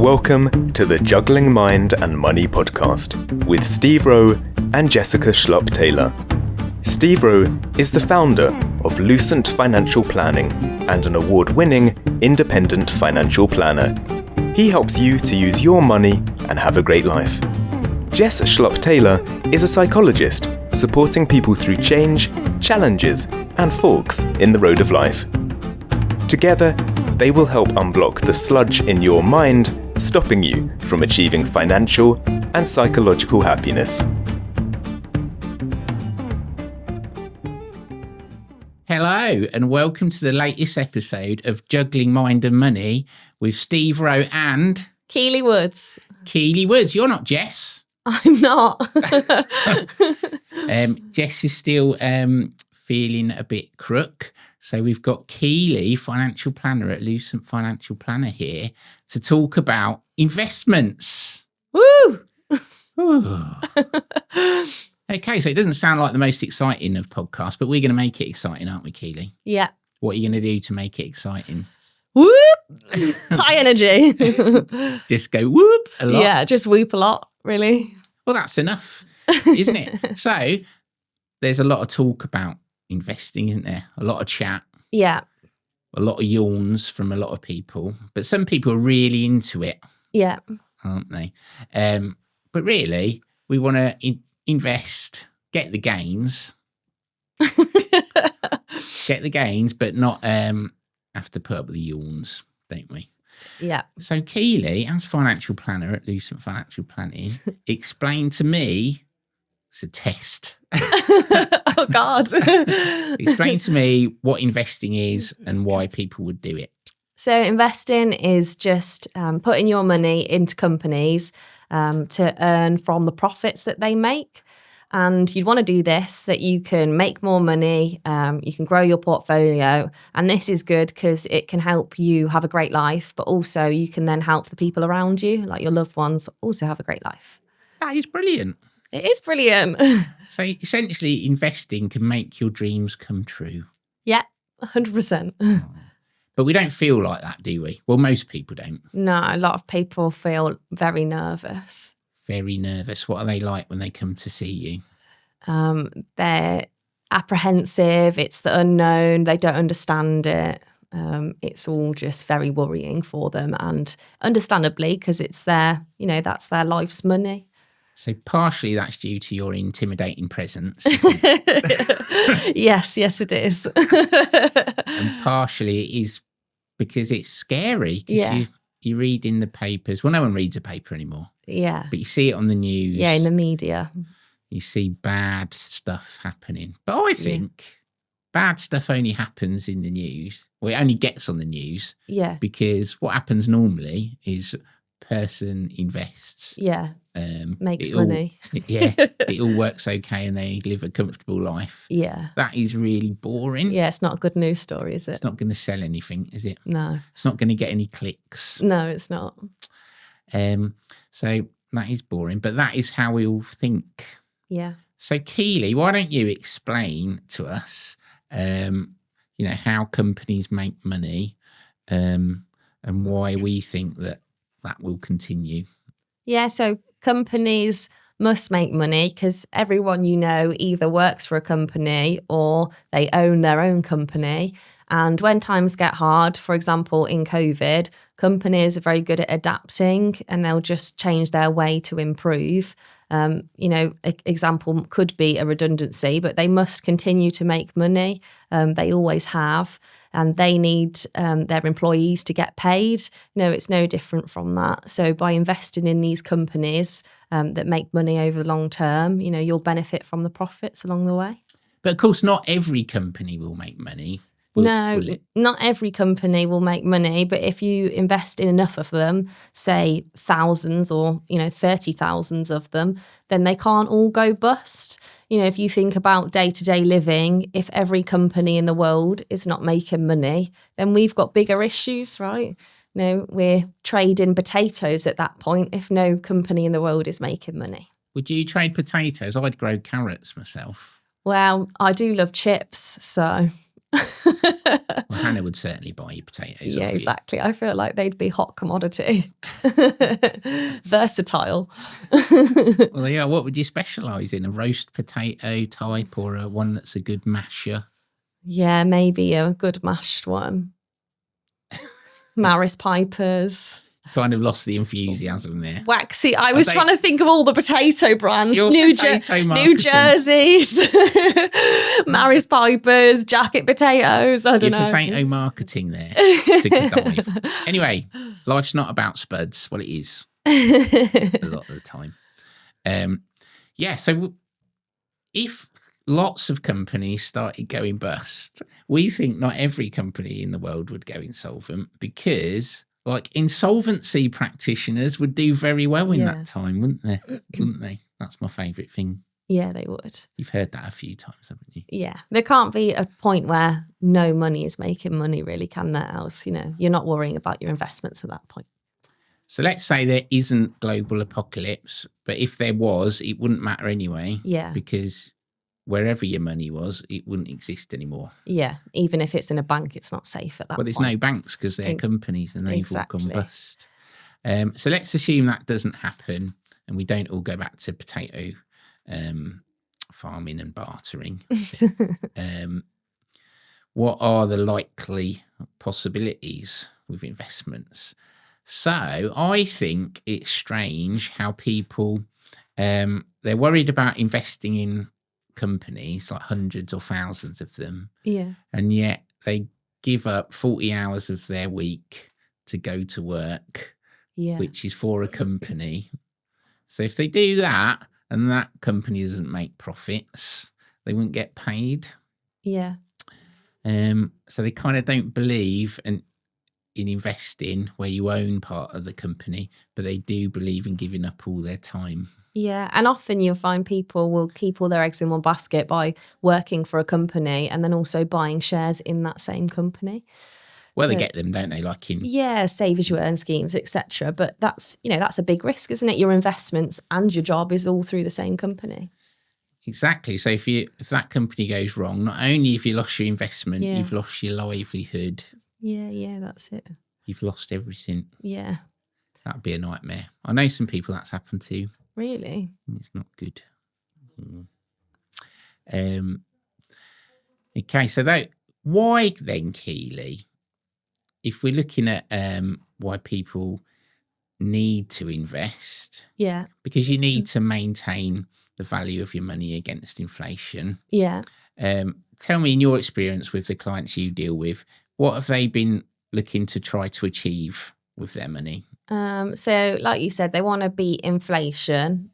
Welcome to the Juggling Mind and Money podcast with Steve Rowe and Jessica Schlupp-Taylor. Steve Rowe is the founder of Lucent Financial Planning and an award-winning independent financial planner. He helps you to use your money and have a great life. Jess Schlupp-Taylor is a psychologist supporting people through change, challenges, and forks in the road of life. Together, they will help unblock the sludge in your mind, stopping you from achieving financial and psychological happiness. Hello, and welcome to the latest episode of Juggling Mind and Money with Steve Rowe and Keely Woods. Keely Woods. You're not Jess. I'm not. Jess is still feeling a bit crook. So we've got Keely, financial planner at Lucent Financial Planner, here to talk about investments. Woo! Okay, so it doesn't sound like the most exciting of podcasts, but we're going to make it exciting, aren't we, Keely? Yeah. What are you going to do to make it exciting? Whoop! High energy. Just go whoop a lot? Yeah, just whoop a lot, really. Well, that's enough, isn't it? So there's a lot of talk about investing, isn't there? A lot of chat. Yeah. A lot of yawns from a lot of people. But some people are really into it. Yeah. Aren't they? But really, we want to invest, get the gains. Get the gains, but not have to put up with the yawns, don't we? Yeah. So Keely, as financial planner at Lucent Financial Planning, explain to me, it's a test. Oh, God. Explain to me what investing is and why people would do it. So investing is just putting your money into companies to earn from the profits that they make. And you'd want to do this so that you can make more money, you can grow your portfolio. And this is good because it can help you have a great life, but also you can then help the people around you, like your loved ones, also have a great life. That is brilliant. It is brilliant. So essentially, investing can make your dreams come true. Yeah, 100%. But we don't feel like that, do we? Well, most people don't. No, a lot of people feel very nervous. Very nervous. What are they like when they come to see you? They're apprehensive. It's the unknown. They don't understand it. It's all just very worrying for them, and understandably, because it's their, that's their life's money. So partially that's due to your intimidating presence, isn't it? Yes, it is. And partially it is because it's scary. Because you read in the papers. Well, no one reads a paper anymore. Yeah. But you see it on the news. Yeah, in the media. You see bad stuff happening. But I think bad stuff only happens in the news. Well, it only gets on the news. Yeah. Because what happens normally is person invests. Yeah. Makes money. It all works okay and they live a comfortable life. Yeah. That is really boring. Yeah, it's not a good news story, is it? It's not going to sell anything, is it? No. It's not going to get any clicks. No, it's not. So that is boring, but that is how we all think. Yeah. So Keely, why don't you explain to us, how companies make money and why we think that will continue? Yeah, so companies must make money because everyone either works for a company or they own their own company. And when times get hard, for example, in COVID, companies are very good at adapting and they'll just change their way to improve. Example could be a redundancy, but they must continue to make money. They always have. And they need their employees to get paid. It's no different from that. So by investing in these companies that make money over the long term, you'll benefit from the profits along the way. But of course, not every company will make money. No, not every company will make money, but if you invest in enough of them, say thousands or, 30,000 of them, then they can't all go bust. If you think about day-to-day living, if every company in the world is not making money, then we've got bigger issues, right? We're trading potatoes at that point if no company in the world is making money. Would you trade potatoes? I'd grow carrots myself. Well, I do love chips, so Well, Hannah would certainly buy your potatoes. Yeah, off exactly. I feel like they'd be hot commodity. Versatile. You. Well, yeah. What would you specialise in? A roast potato type or a one that's a good masher? Yeah, maybe a good mashed one. Maris Pipers. Kind of lost the enthusiasm there. Waxy. I was trying to think of all the potato brands. New Jerseys, Maris Pipers, Jacket Potatoes. I don't know. Potato marketing there. It's a good dive. Anyway, life's not about spuds. Well, it is a lot of the time. So if lots of companies started going bust, we think not every company in the world would go insolvent because insolvency practitioners would do very well in that time, wouldn't they? Wouldn't they? That's my favourite thing. Yeah, they would. You've heard that a few times, haven't you? Yeah. There can't be a point where no money is making money, really, can there? Else, you're not worrying about your investments at that point. So let's say there isn't global apocalypse, but if there was, it wouldn't matter anyway. Yeah. Because wherever your money was, it wouldn't exist anymore. Yeah. Even if it's in a bank, it's not safe at that point. Well, there's no banks because they're companies and they've all gone bust. So let's assume that doesn't happen and we don't all go back to potato farming and bartering. What are the likely possibilities with investments? So I think it's strange how people, they're worried about investing in companies, like hundreds or thousands of them. Yeah. And yet they give up 40 hours of their week to go to work, which is for a company. So if they do that and that company doesn't make profits, they wouldn't get paid. Yeah. So they kind of don't believe in investing where you own part of the company, but they do believe in giving up all their time. Yeah, and often you'll find people will keep all their eggs in one basket by working for a company and then also buying shares in that same company. Well, they get them, don't they? Like in save as you earn schemes, etc. But that's a big risk, isn't it? Your investments and your job is all through the same company. Exactly. So if that company goes wrong, not only have you lost your investment, you've lost your livelihood. Yeah, that's it. You've lost everything. Yeah. That'd be a nightmare. I know some people that's happened to. Really? It's not good. Okay, so why then, Keely, if we're looking at why people need to invest, because you need to maintain the value of your money against inflation. Yeah. Tell me, in your experience with the clients you deal with, what have they been looking to try to achieve with their money? So like you said, they want to beat inflation.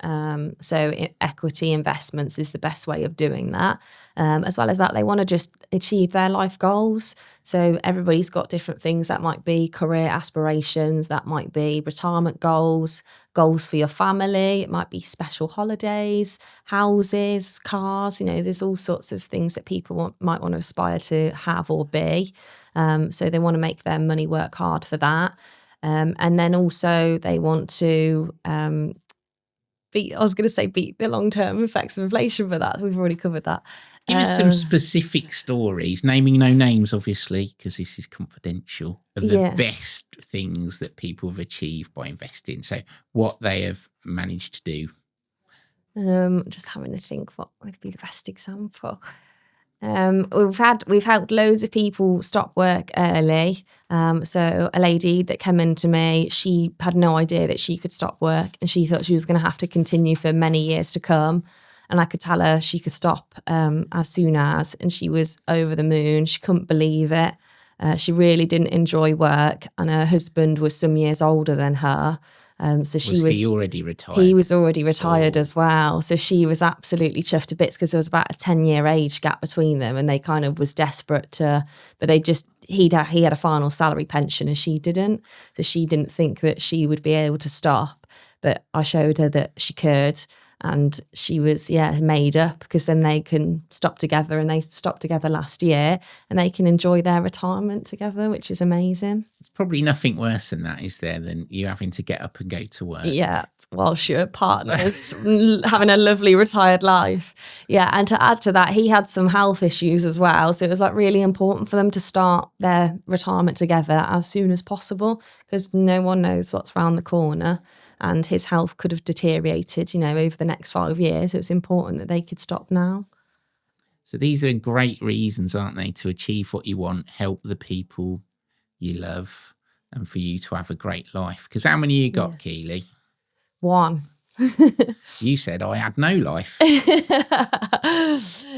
So equity investments is the best way of doing that. As well as that, they want to just achieve their life goals. So everybody's got different things. That might be career aspirations. That might be retirement goals for your family. It might be special holidays, houses, cars. There's all sorts of things that people might want to aspire to have or be. So they want to make their money work hard for that. And then also they want to beat the long-term effects of inflation for that. We've already covered that. Give us some specific stories, naming no names, obviously, because this is confidential, of the best things that people have achieved by investing. So what they have managed to do. Just having to think what would be the best example. We've helped loads of people stop work early. So a lady that came in to me, she had no idea that she could stop work and she thought she was going to have to continue for many years to come. And I could tell her she could stop as soon as, and she was over the moon. She couldn't believe it. She really didn't enjoy work, and her husband was some years older than her. So was he already retired? He was already retired as well. So she was absolutely chuffed to bits because there was about a 10-year age gap between them, and they kind of was desperate to, but he had a final salary pension and she didn't. So she didn't think that she would be able to stop, but I showed her that she could, and she was made up, because then they can stop together, and they stopped together last year and they can enjoy their retirement together, which is amazing. It's probably nothing worse than that, is there, than you having to get up and go to work. Yeah, whilst your partner's having a lovely retired life. Yeah, and to add to that, he had some health issues as well. So it was like really important for them to start their retirement together as soon as possible, because no one knows what's around the corner. And his health could have deteriorated, over the next 5 years. It was important that they could stop now. So these are great reasons, aren't they, to achieve what you want, help the people you love, and for you to have a great life. Because how many you got, Keely? 1. You said I had no life.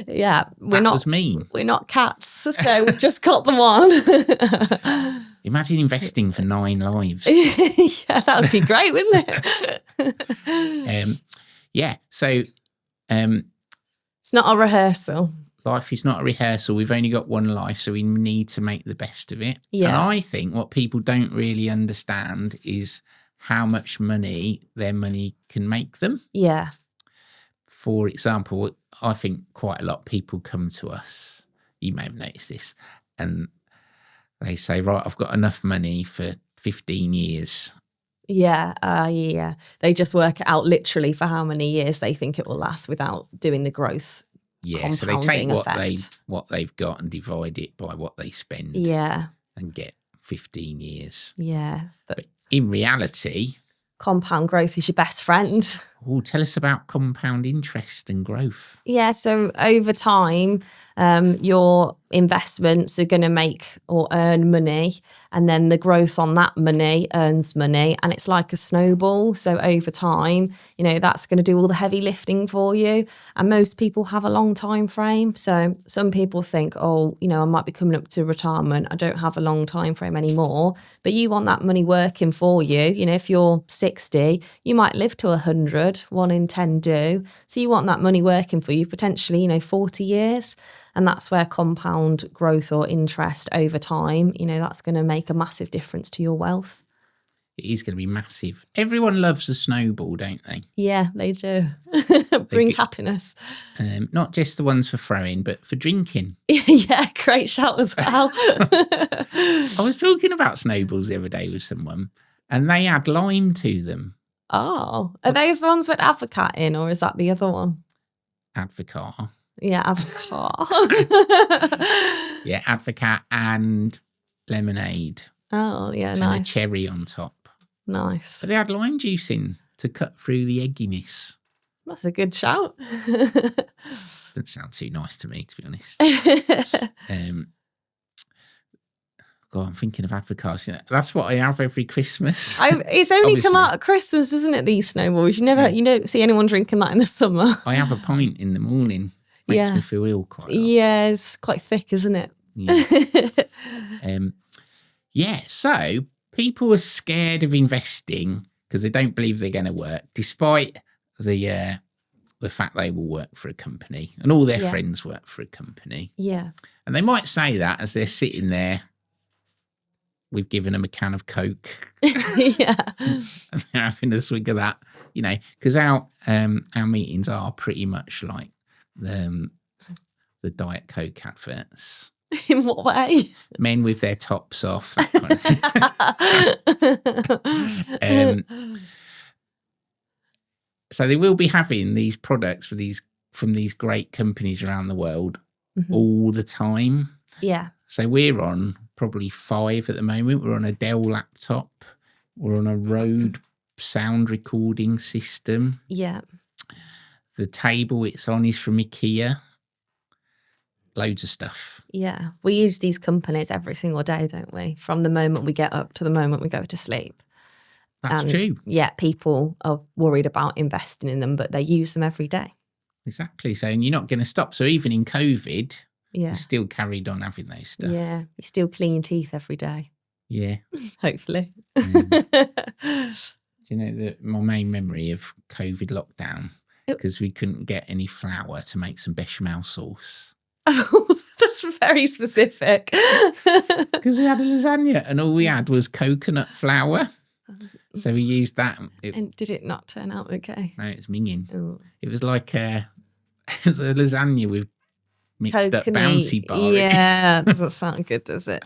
Yeah, That was mean. We're not cats, so we've just got the 1. Imagine investing for 9 lives. Yeah, that would be great, wouldn't it? So it's not a rehearsal. life is not a rehearsal. We've only got one life, so we need to make the best of it. Yeah. And I think what people don't really understand is how much money their money can make them. Yeah. For example, I think quite a lot of people come to us, you may have noticed this, and they say, right, I've got enough money for 15 years. Yeah. They just work it out literally for how many years they think it will last without doing the growth. Yeah, so they take Effect. what they've got and divide it by what they spend. Yeah. And get 15 years. Yeah. But in reality, compound growth is your best friend. Tell us about compound interest and growth. Yeah, so over time, your investments are going to make or earn money, and then the growth on that money earns money, and it's like a snowball. So over time, that's going to do all the heavy lifting for you. And most people have a long time frame. So some people think, I might be coming up to retirement. I don't have a long time frame anymore. But you want that money working for you. If you're 60, you might live to 100. 1 in 10 do. So you want that money working for you potentially, 40 years. And that's where compound growth or interest over time, that's going to make a massive difference to your wealth. It is going to be massive. Everyone loves a snowball, don't they? Yeah, they do. Bring happiness. Not just the ones for throwing, but for drinking. Yeah, great shout as well. I was talking about snowballs the other day with someone, and they add lime to them. Oh, are those the ones with avocado in, or is that the other one? Advocat. Yeah, avocado. Yeah, advocat and lemonade. Oh, yeah, and nice. And a cherry on top. Nice. But they had lime juice in to cut through the egginess. That's a good shout. Doesn't sound too nice to me, to be honest. God, I'm thinking of avocados. That's what I have every Christmas. It's only come out at Christmas, isn't it? These snowballs. You don't see anyone drinking that in the summer. I have a pint in the morning. Makes me feel ill quite a lot. Yeah, it's quite thick, isn't it? Yeah. So people are scared of investing because they don't believe they're going to work, despite the fact they will work for a company and all their friends work for a company. Yeah. And they might say that as they're sitting there. We've given them a can of Coke. Yeah. And they're having a swig of that, because our meetings are pretty much like the Diet Coke adverts. In what way? Men with their tops off, that kind of thing. So they will be having these products from these great companies around the world all the time. Yeah. So we're on probably 5 at the moment. We're on a Dell laptop. We're on a Rowe sound recording system. Yeah. The table it's on is from IKEA. Loads of stuff. Yeah. We use these companies every single day, don't we? From the moment we get up to the moment we go to sleep. That's true. Yeah, people are worried about investing in them, but they use them every day. Exactly. So, and you're not going to stop. So even in COVID, you still carried on having those stuff. Yeah. You still clean your teeth every day. Yeah. Hopefully. Do you know my main memory of COVID lockdown? Because we couldn't get any flour to make some bechamel sauce. That's very specific. Because we had a lasagna and all we had was coconut flour. So we used that. And did it not turn out okay? No, it's minging. Ooh. It was like it was a lasagna with mixed up Coconut. Bounty bar. Yeah, doesn't sound good, does it?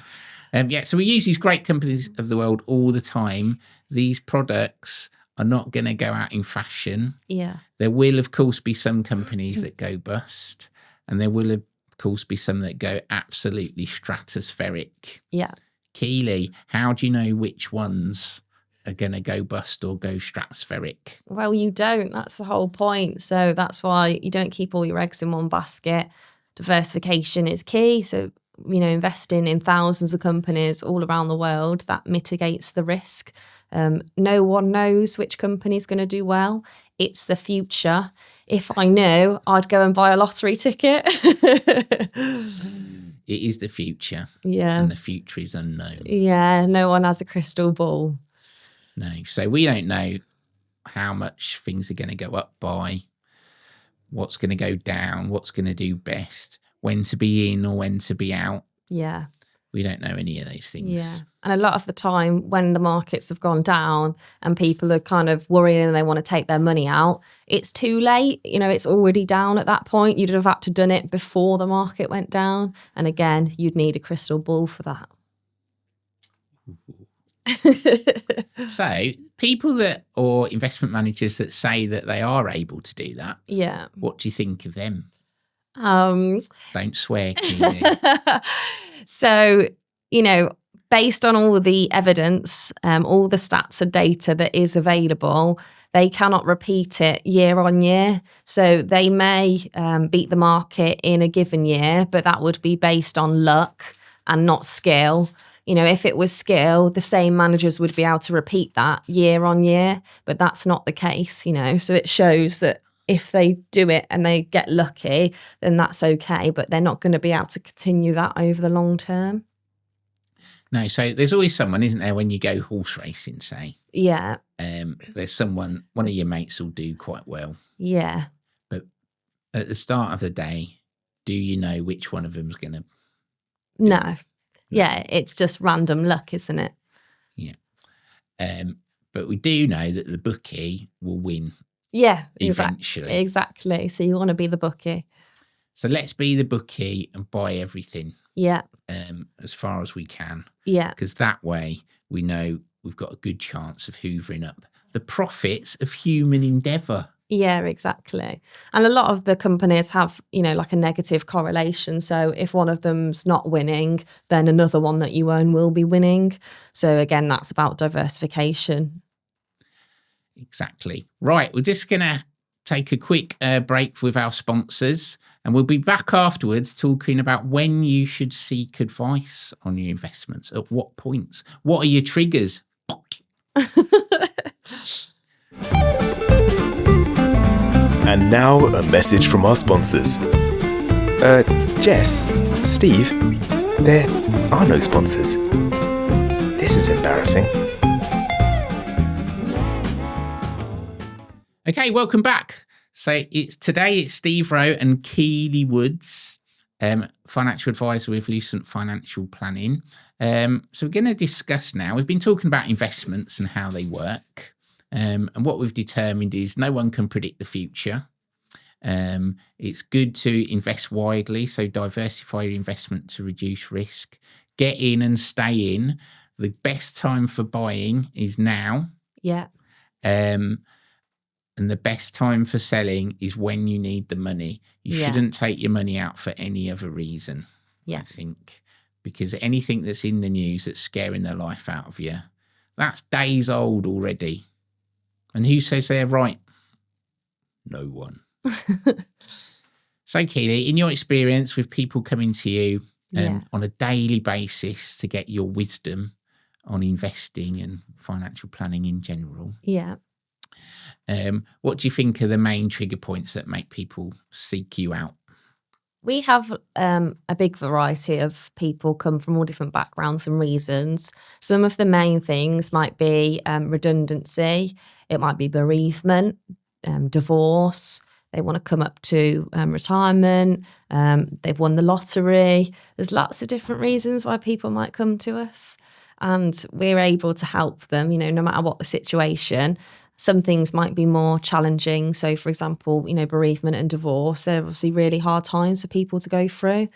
So we use these great companies of the world all the time. These products are not going to go out in fashion. Yeah. There will, of course, be some companies that go bust, and there will, of course, be some that go absolutely stratospheric. Yeah. Keely, how do you know which ones are going to go bust or go stratospheric? Well, you don't. That's the whole point. So that's why you don't keep all your eggs in one basket. Diversification is key. So, investing in thousands of companies all around the world, that mitigates the risk. No one knows which company is going to do well. It's the future. If I knew, I'd go and buy a lottery ticket. It is the future. Yeah. And the future is unknown. Yeah, no one has a crystal ball. No. So we don't know how much things are going to go up by, what's going to go down, what's going to do best, when to be in or when to be out. Yeah. We don't know any of those things. Yeah. And a lot of the time when the markets have gone down and people are kind of worrying and they want to take their money out, it's too late. It's already down at that point. You'd have had to done it before the market went down. And again, you'd need a crystal ball for that. So people or investment managers that say that they are able to do that, yeah, what do you think of them? Don't swear, Keely. So, based on all the evidence, all the stats and data that is available, they cannot repeat it year on year. So they may beat the market in a given year, but that would be based on luck and not skill. If it was skill, the same managers would be able to repeat that year on year, but that's not the case, So it shows that if they do it and they get lucky, then that's okay, but they're not going to be able to continue that over the long term. No, so there's always someone, isn't there, when you go horse racing, say? Yeah. There's one of your mates will do quite well. Yeah. But at the start of the day, do you know which one of them's going to... No. Yeah, it's just random luck, isn't it? Yeah. But we do know that the bookie will win. Yeah. Eventually. Exactly. So you want to be the bookie. So let's be the bookie and buy everything. Yeah. As far as we can. Yeah. Because that way we know we've got a good chance of hoovering up the profits of human endeavour. Yeah, exactly. And a lot of the companies have, like a negative correlation. So if one of them's not winning, then another one that you own will be winning. So again, that's about diversification. Exactly. Right. We're just going to take a quick break with our sponsors, and we'll be back afterwards talking about when you should seek advice on your investments. At what points? What are your triggers? And now a message from our sponsors. Jess, Steve, there are no sponsors. This is embarrassing. Okay, welcome back. So today it's Steve Rowe and Keely Woods, financial advisor with Lucent Financial Planning. So we're going to discuss now, we've been talking about investments and how they work. And what we've determined is no one can predict the future. It's good to invest widely, so diversify your investment to reduce risk. Get in and stay in. The best time for buying is now. Yeah. And the best time for selling is when you need the money. You shouldn't take your money out for any other reason, I think. Because anything that's in the news that's scaring the life out of you, that's days old already. And who says they're right? No one. So, Keely, in your experience with people coming to you on a daily basis to get your wisdom on investing and financial planning in general, what do you think are the main trigger points that make people seek you out? We have a big variety of people come from all different backgrounds and reasons. Some of the main things might be redundancy. It might be bereavement, divorce. They want to come up to retirement. They've won the lottery. There's lots of different reasons why people might come to us. And we're able to help them, no matter what the situation. some things might be more challenging. So, for example, bereavement and divorce, they're obviously really hard times for people to go through,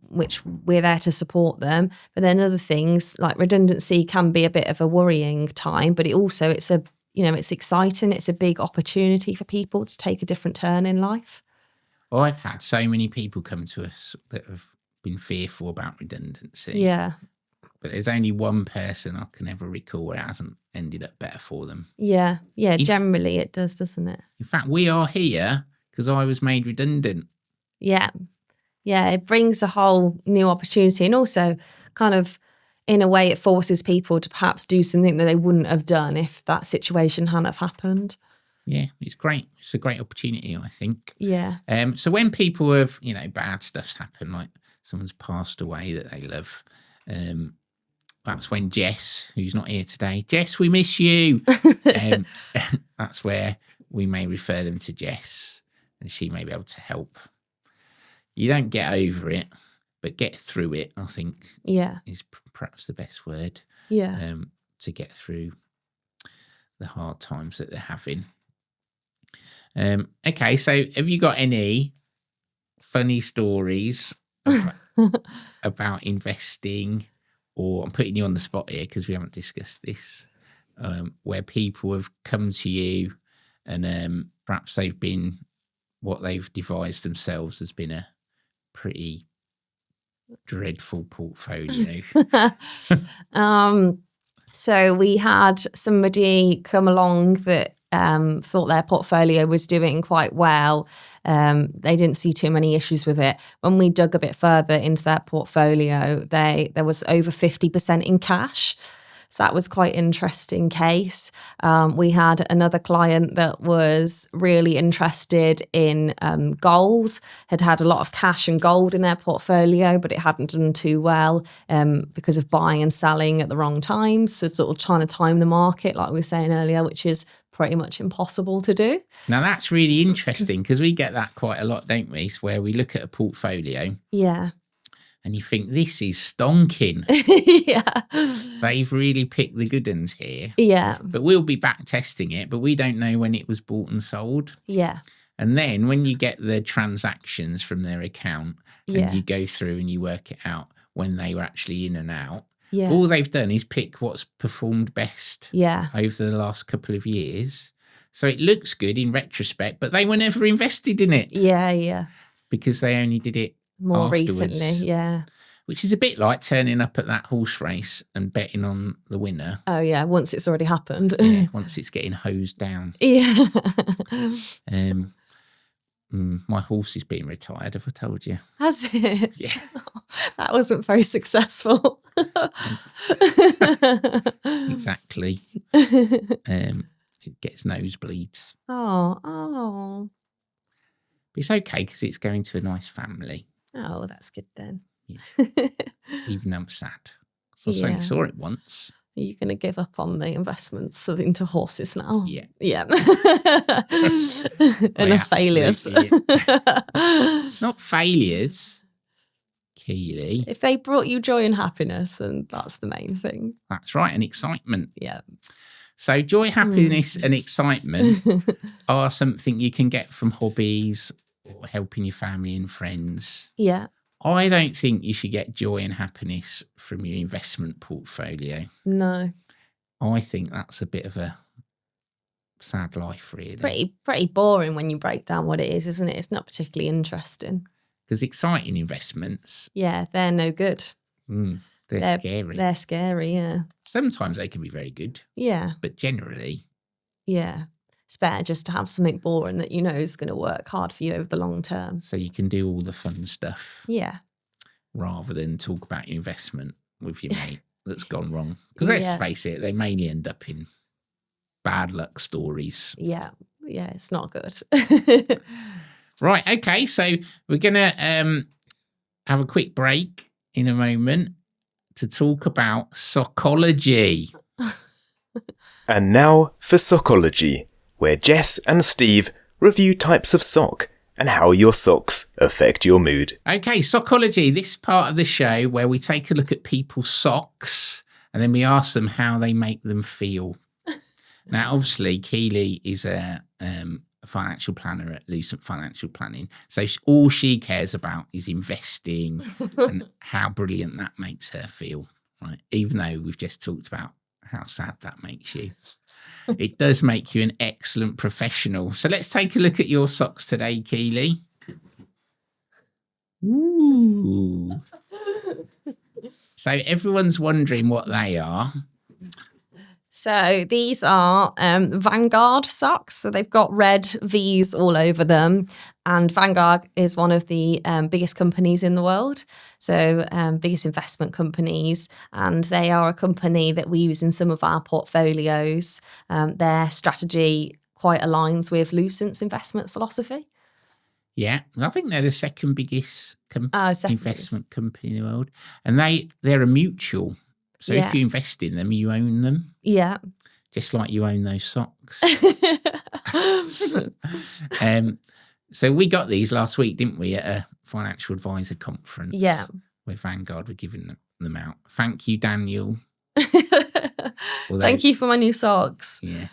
which we're there to support them. But then other things like redundancy can be a bit of a worrying time, but it's exciting. It's a big opportunity for people to take a different turn in life. Well, I've had so many people come to us that have been fearful about redundancy. Yeah. But there's only one person I can ever recall where it hasn't ended up better for them. Yeah. Yeah. Generally it does, doesn't it? In fact, we are here because I was made redundant. Yeah. Yeah. It brings a whole new opportunity, and also kind of, in a way, it forces people to perhaps do something that they wouldn't have done if that situation hadn't have happened. Yeah, it's great. It's a great opportunity, I think. Yeah. So when people have, bad stuff's happened, like someone's passed away that they love, that's when Jess, who's not here today, Jess, we miss you. That's where we may refer them to Jess, and she may be able to help. You don't get over it, but get through it, I think. Yeah. Is perhaps the best word. Yeah. To get through the hard times that they're having. Okay, so have you got any funny stories about investing, or I'm putting you on the spot here because we haven't discussed this, where people have come to you and perhaps what they've devised themselves has been a pretty dreadful portfolio? So we had somebody come along that thought their portfolio was doing quite well. They didn't see too many issues with it. When we dug a bit further into their portfolio, there was over 50% in cash. So that was quite an interesting case. We had another client that was really interested in gold, had a lot of cash and gold in their portfolio, but it hadn't done too well because of buying and selling at the wrong times. So sort of trying to time the market, like we were saying earlier, which is pretty much impossible to do. Now, that's really interesting because we get that quite a lot, don't we? So where we look at a portfolio. Yeah. And you think, this is stonking. Yeah. They've really picked the good ones here. Yeah. But we'll be back testing it, but we don't know when it was bought and sold. Yeah. And then when you get the transactions from their account and you go through and you work it out when they were actually in and out, all they've done is pick what's performed best over the last couple of years. So it looks good in retrospect, but they were never invested in it. Yeah, yeah. Because they only did it more afterwards. Recently, yeah. Which is a bit like turning up at that horse race and betting on the winner. Oh, yeah, once it's already happened. Yeah, once it's getting hosed down. Yeah. My horse is being retired, have I told you? Has it? Yeah. That wasn't very successful. Exactly. It gets nosebleeds. Oh. But it's okay because it's going to a nice family. Oh, that's good then. Yeah. Even I'm sad. So I only saw it once. Are you going to give up on the investments into horses now? Yeah. Yeah. Enough failures. Not failures, Keely. If they brought you joy and happiness, then that's the main thing. That's right, and excitement. Yeah. So joy, happiness and excitement are something you can get from hobbies or helping your family and friends. Yeah. I don't think you should get joy and happiness from your investment portfolio. No. I think that's a bit of a sad life, really. It's pretty boring when you break down what it is, isn't it? It's not particularly interesting. Because exciting investments... Yeah, they're no good. They're scary. They're scary, yeah. Sometimes they can be very good. Yeah. But generally... Yeah. It's better just to have something boring that you know is going to work hard for you over the long term. So you can do all the fun stuff. Yeah. Rather than talk about your investment with your mate that's gone wrong. Because let's face it, they mainly end up in bad luck stories. Yeah. Yeah, it's not good. Right, okay, so we're going to have a quick break in a moment to talk about psychology. And now for Sockology, where Jess and Steve review types of sock and how your socks affect your mood. Okay, Sockology, this part of the show where we take a look at people's socks and then we ask them how they make them feel. Now, obviously, Keely is a financial planner at Lucent Financial Planning. So all she cares about is investing and how brilliant that makes her feel, right? Even though we've just talked about how sad that makes you. It does make you an excellent professional. So let's take a look at your socks today, Keely. Ooh. So everyone's wondering what they are. So these are Vanguard socks. So they've got red V's all over them. And Vanguard is one of the biggest companies in the world. So biggest investment companies. And they are a company that we use in some of our portfolios. Their strategy quite aligns with Lucent's investment philosophy. Yeah, I think they're the second biggest investment company in the world. And they're a mutual. So if you invest in them, you own them. Yeah. Just like you own those socks. So we got these last week, didn't we, at a financial advisor conference? Yeah. Where Vanguard were giving them out. Thank you, Daniel. Thank you for my new socks. Yeah.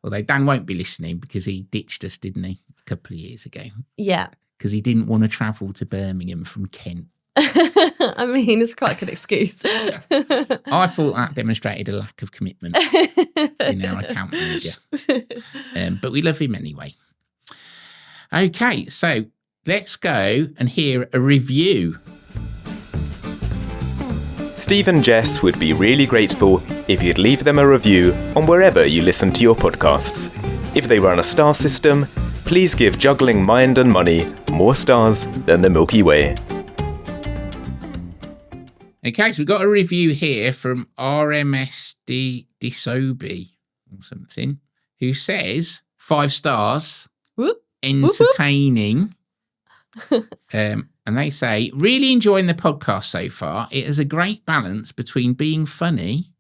Although Dan won't be listening because he ditched us, didn't he, a couple of years ago? Yeah. Because he didn't want to travel to Birmingham from Kent. I mean, it's quite a good excuse. I thought that demonstrated a lack of commitment in our account manager. But we love him anyway. Okay, so let's go and hear a review. Steve and Jess would be really grateful if you'd leave them a review on wherever you listen to your podcasts. If they run a star system, please give Juggling Mind and Money more stars than the Milky Way. Okay, so we've got a review here from RMS Disobi or something, who says 5 stars, Whoop. entertaining. And they say, really enjoying the podcast so far. It has a great balance between being funny.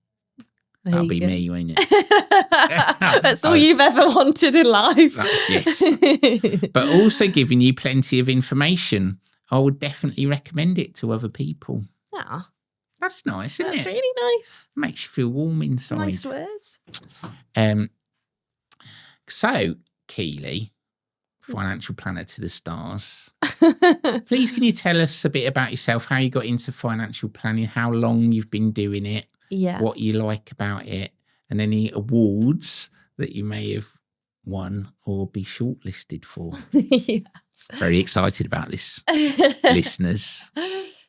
That'll be me, won't it? That's all you've ever wanted in life. That's Jess. But also giving you plenty of information. I would definitely recommend it to other people. Yeah. That's nice, isn't it? That's really nice. Makes you feel warm inside. Nice words. So, Keely, financial planner to the stars. Please, can you tell us a bit about yourself, how you got into financial planning, how long you've been doing it, what you like about it, and any awards that you may have won or be shortlisted for? Yes. Very excited about this, listeners.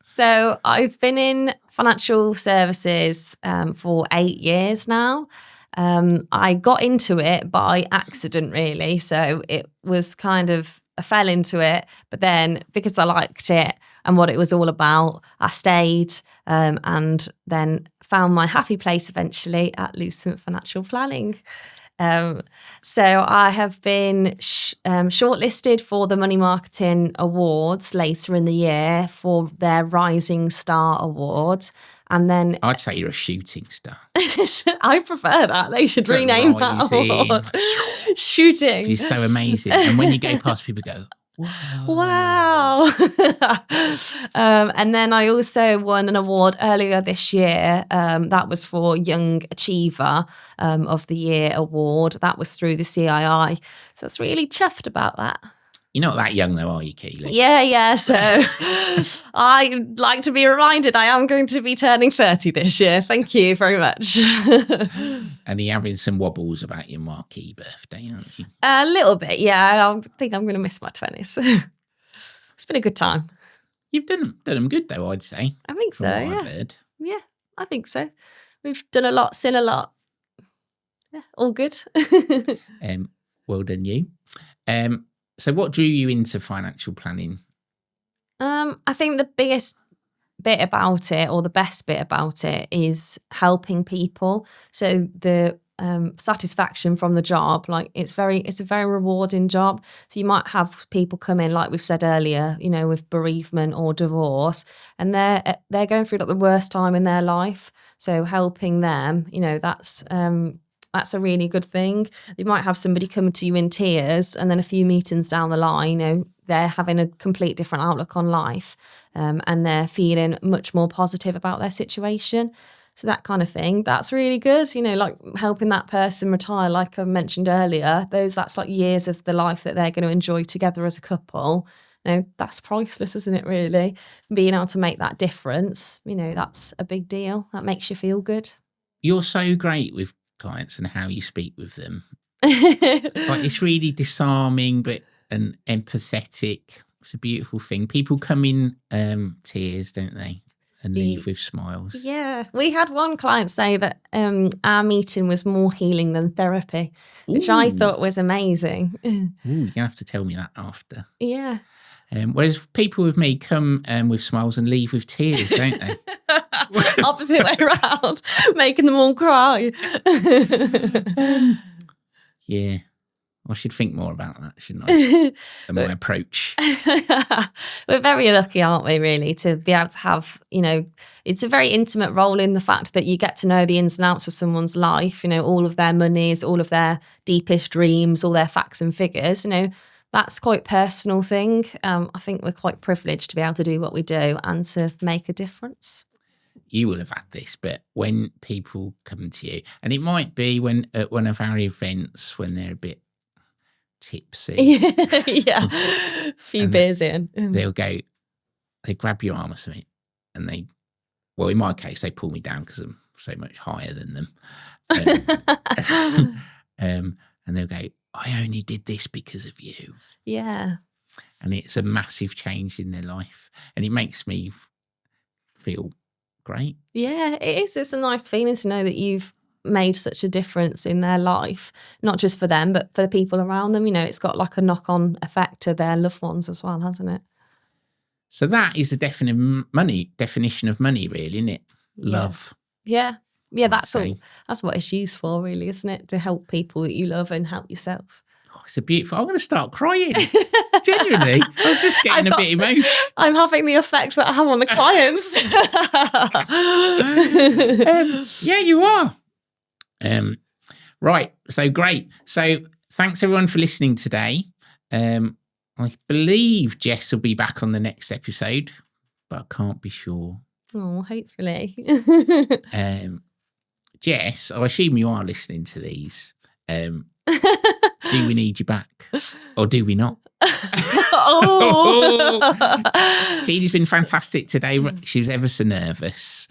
So I've been in financial services for 8 years now. I got into it by accident, really. So it was kind of, I fell into it, but then because I liked it and what it was all about, I stayed and then found my happy place eventually at Lucent Financial Planning. So I have been shortlisted for the Money Marketing Awards later in the year for their Rising Star Award. And then I'd say you're a shooting star. I prefer that. They should rename that award. Shooting. She's so amazing. And when you go past, people go, wow. And then I also won an award earlier this year. That was for Young Achiever of the Year award. That was through the CII. So I was really chuffed about that. You're not that young though, are you, Keely? Yeah. So I like to be reminded I am going to be turning 30 this year. Thank you very much. And you're having some wobbles about your marquee birthday, aren't you? A little bit, yeah. I think I'm going to miss my 20s. It's been a good time. You've done them good though, I'd say. I think so, from what yeah. I've heard. Yeah, I think so. We've done a lot, seen a lot. Yeah, all good. Well done, you. So what drew you into financial planning? I think the biggest bit about it, or the best bit about it, is helping people. So the satisfaction from the job, like it's a very rewarding job. So you might have people come in, like we've said earlier, you know, with bereavement or divorce, and they're going through like the worst time in their life. So helping them, you know, that's a really good thing. You might have somebody come to you in tears, and then a few meetings down the line, you know, they're having a complete different outlook on life, and they're feeling much more positive about their situation. So that kind of thing, that's really good. You know, like helping that person retire, like I mentioned earlier, that's like years of the life that they're going to enjoy together as a couple. You know, that's priceless, isn't it, really? Being able to make that difference, you know, that's a big deal. That makes you feel good. You're so great with clients and how you speak with them. Like, it's really disarming and empathetic. It's a beautiful thing. People come in tears, don't they? And leave with smiles. Yeah. We had one client say that our meeting was more healing than therapy, which I thought was amazing. Ooh, you're going to have to tell me that after. Yeah. Whereas people with me come with smiles and leave with tears, don't they? Opposite way around, making them all cry. Yeah. I should think more about that, shouldn't I? And my approach. We're very lucky, aren't we, really, to be able to have, you know, it's a very intimate role in the fact that you get to know the ins and outs of someone's life, you know, all of their monies, all of their deepest dreams, all their facts and figures, you know. That's quite a personal thing. I think we're quite privileged to be able to do what we do and to make a difference. You will have had this, but when people come to you, and it might be when at one of our events when they're a bit tipsy. Yeah, a few beers in. They grab your arm or something, and in my case, they pull me down because I'm so much higher than them. And they'll go, I only did this because of you. Yeah. And it's a massive change in their life. And it makes me feel great. Yeah, it is. It's a nice feeling to know that you've made such a difference in their life, not just for them, but for the people around them. You know, it's got like a knock-on effect to their loved ones as well, hasn't it? So that is the definition of money, really, isn't it? Love. Yeah. Yeah, that's all. That's what it's used for, really, isn't it? To help people that you love and help yourself. Oh, it's a beautiful. I'm going to start crying. Genuinely, I'm just getting a bit emotional. I'm having the effect that I have on the clients. Yeah, you are. Right. So great. So thanks everyone for listening today. I believe Jess will be back on the next episode, but I can't be sure. Oh, hopefully. Jess, I assume you are listening to these. Do we need you back? Or do we not? Keely's been fantastic today. She was ever so nervous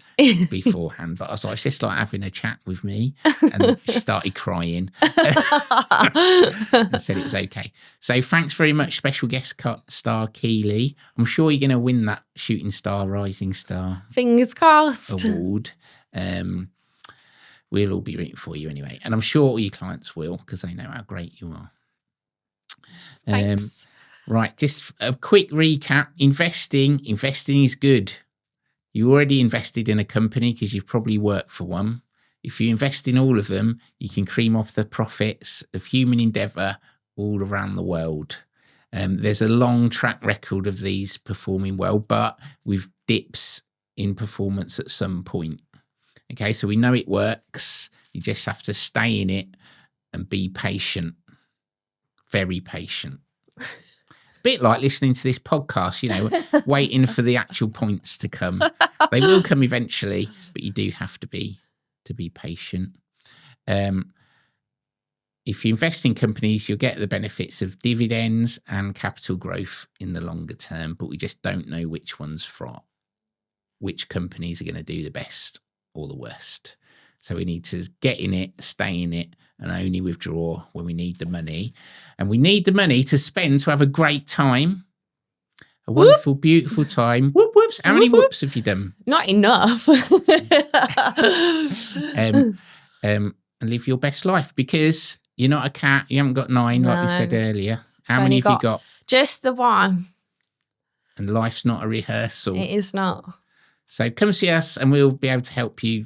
beforehand, but I was like, it's just like having a chat with me. And she started crying and said it was okay. So thanks very much, special guest star Keely. I'm sure you're going to win that Shooting Star Rising Star Fingers crossed award. We'll all be rooting for you anyway. And I'm sure all your clients will, because they know how great you are. Thanks. Right, just a quick recap. Investing is good. You already invested in a company because you've probably worked for one. If you invest in all of them, you can cream off the profits of human endeavour all around the world. There's a long track record of these performing well, but with dips in performance at some point. Okay, so we know it works. You just have to stay in it and be patient. Very patient. Bit like listening to this podcast, you know, waiting for the actual points to come. They will come eventually, but you do have to be patient. If you invest in companies, you'll get the benefits of dividends and capital growth in the longer term, but we just don't know which ones from which companies are going to do the best or the worst. So we need to get in it, stay in it, and only withdraw when we need the money. And we need the money to spend to have a great time. A wonderful, beautiful time. Whoop, whoops. How many whoops have you done? Not enough. And live your best life, because you're not a cat. You haven't got 9, like we said earlier. How many have you got? Just the one. And life's not a rehearsal. It is not. So come see us and we'll be able to help you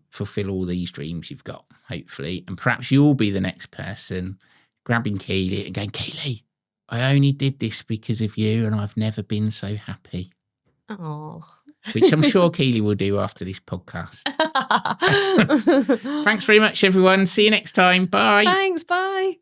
fulfill all these dreams you've got, hopefully. And perhaps you'll be the next person grabbing Keely and going, Keely, I only did this because of you and I've never been so happy. Oh. Which I'm sure Keely will do after this podcast. Thanks very much, everyone. See you next time. Bye. Thanks. Bye.